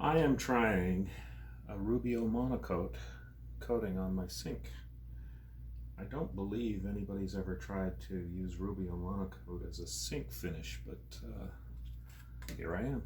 I am trying a Rubio monocoat coating on my sink. I don't believe anybody's ever tried to use Rubio monocoat as a sink finish, but here I am.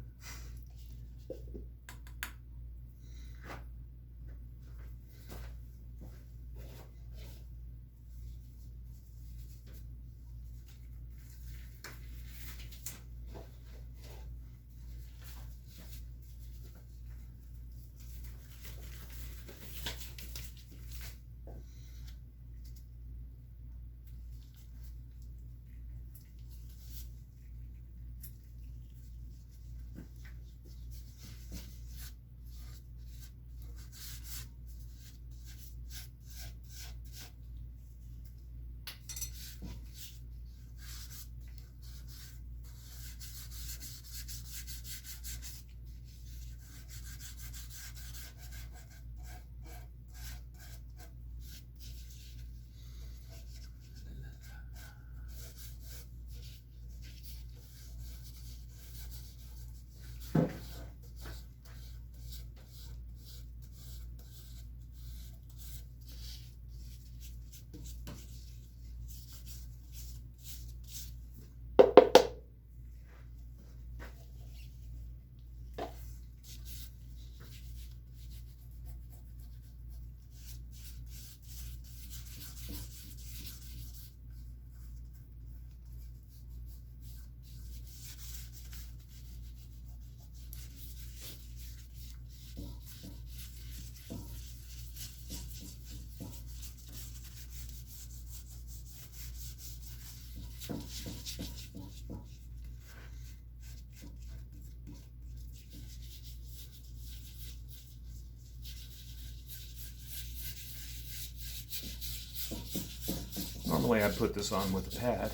Normally I'd put this on with a pad,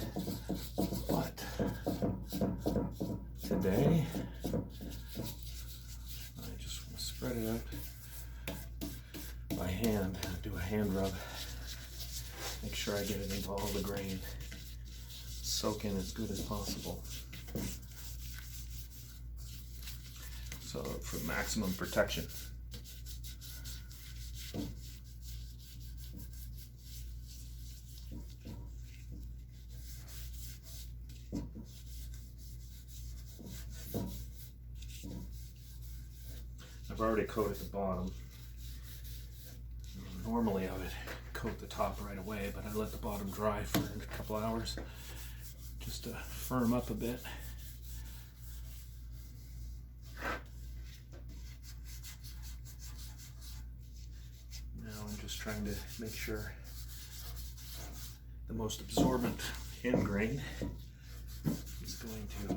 but today I just want to spread it out by hand, do a hand rub, make sure I get it into all the grain, soak in as good as possible. So for maximum protection. I've already coated the bottom. Normally I would coat the top right away, but I let the bottom dry for a couple hours just to firm up a bit. Now I'm just trying to make sure the most absorbent end grain is going to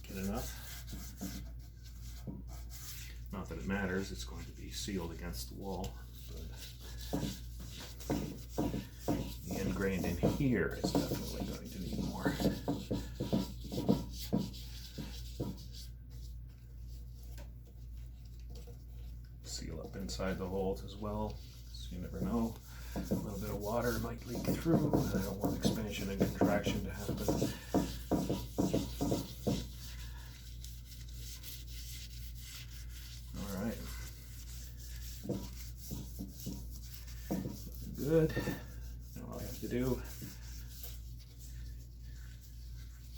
get enough. Not that it matters, it's going to be sealed against the wall, but the end grain in here is definitely going to need more. Seal up inside the holes as well, so you never know. A little bit of water might leak through. I don't want expansion and contraction to happen. Good. Now all I have to do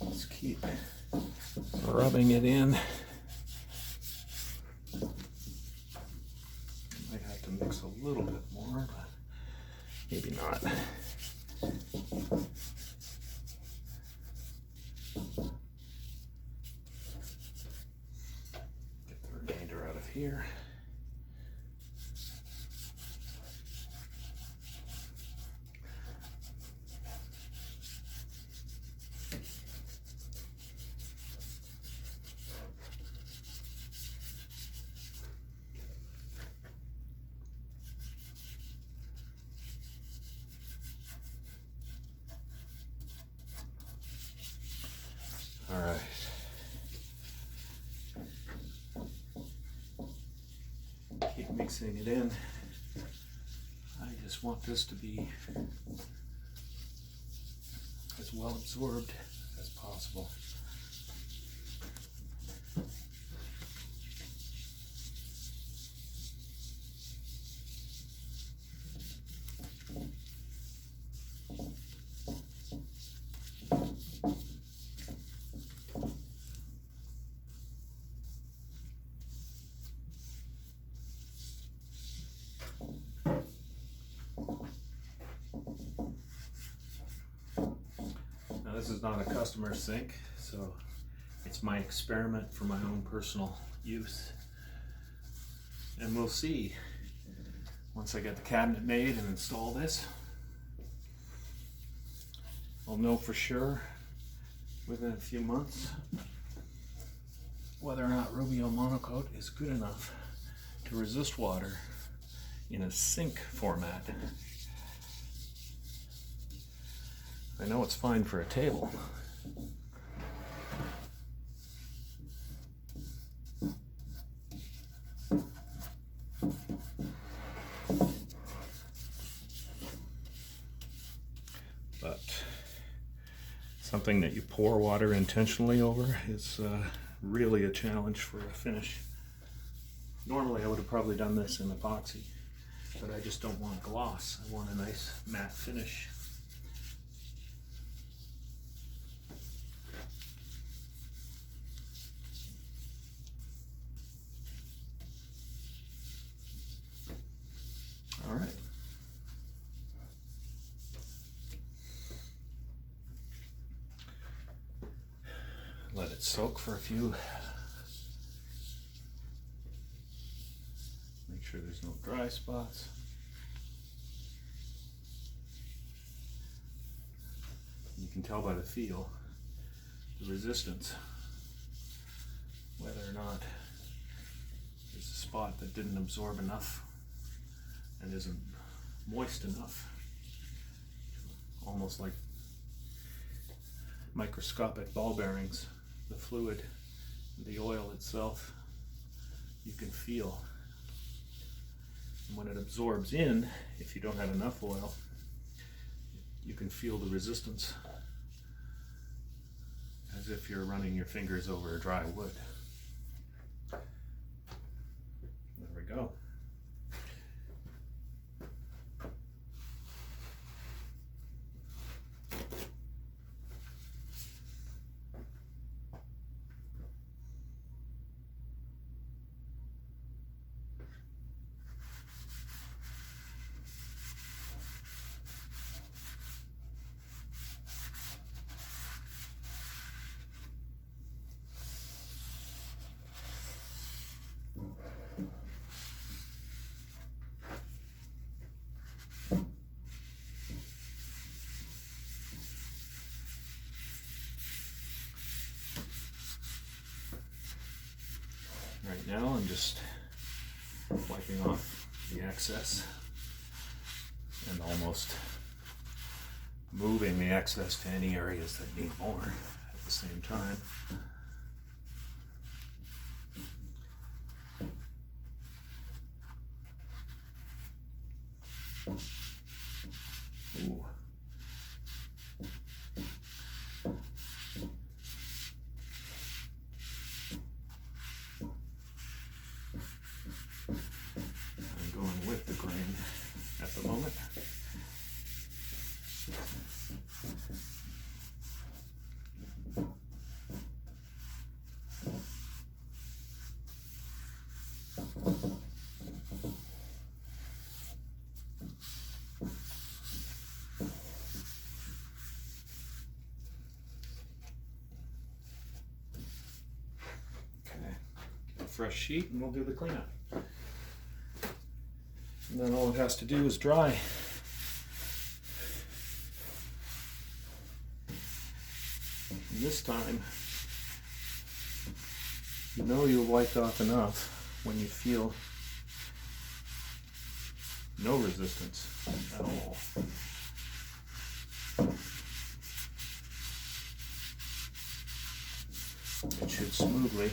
is keep rubbing it in. Might have to mix a little bit more, but maybe not. Get the remainder out of here. All right. Keep mixing it in. I just want this to be as well absorbed as possible. This is not a customer sink, so it's my experiment for my own personal use. And we'll see once I get the cabinet made and install this. I'll know for sure within a few months whether or not Rubio monocoat is good enough to resist water in a sink format. I know it's fine for a table. But something that you pour water intentionally over is really a challenge for a finish. Normally I would have probably done this in epoxy, but I just don't want gloss. I want a nice matte finish. All right. Let it soak for a few. Make sure there's no dry spots. You can tell by the feel, the resistance, whether or not there's a spot that didn't absorb enough and isn't moist enough. Almost like microscopic ball bearings. The fluid, the oil itself, you can feel. And when it absorbs in, if you don't have enough oil, you can feel the resistance as if you're running your fingers over dry wood. There we go. Right now I'm just wiping off the excess and almost moving the excess to any areas that need more at the same time. Ooh. I'm going with the grain at the moment. Fresh sheet and we'll do the cleanup. And then all it has to do is dry. And this time, you know you've wiped off enough when you feel no resistance at all. It should smoothly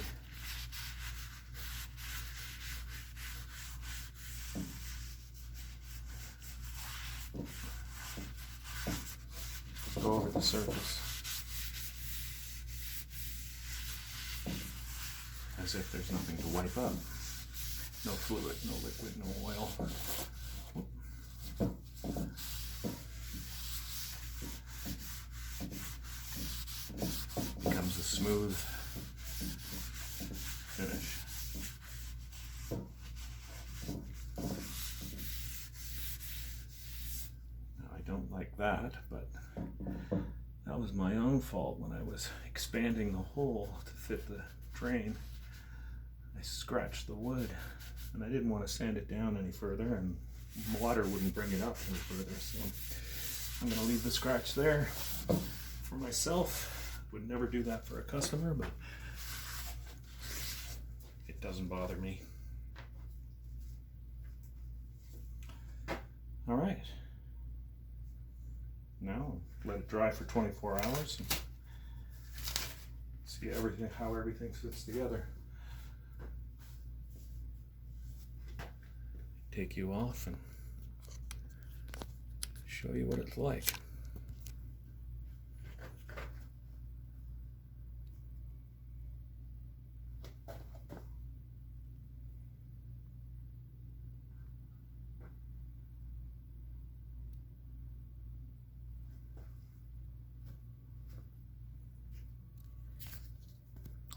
go over the surface as if there's nothing to wipe up. No fluid, no liquid, no oil. Becomes a smooth finish. Now I don't like that, but That was my own fault when I was expanding the hole to fit the drain. I scratched the wood, and I didn't want to sand it down any further, and water wouldn't bring it up any further, so I'm going to leave the scratch there for myself. Would never do that for a customer, but it doesn't bother me. All right. Now let it dry for 24 hours and see how everything fits together. Take you off and show you what it's like.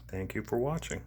Thank you for watching.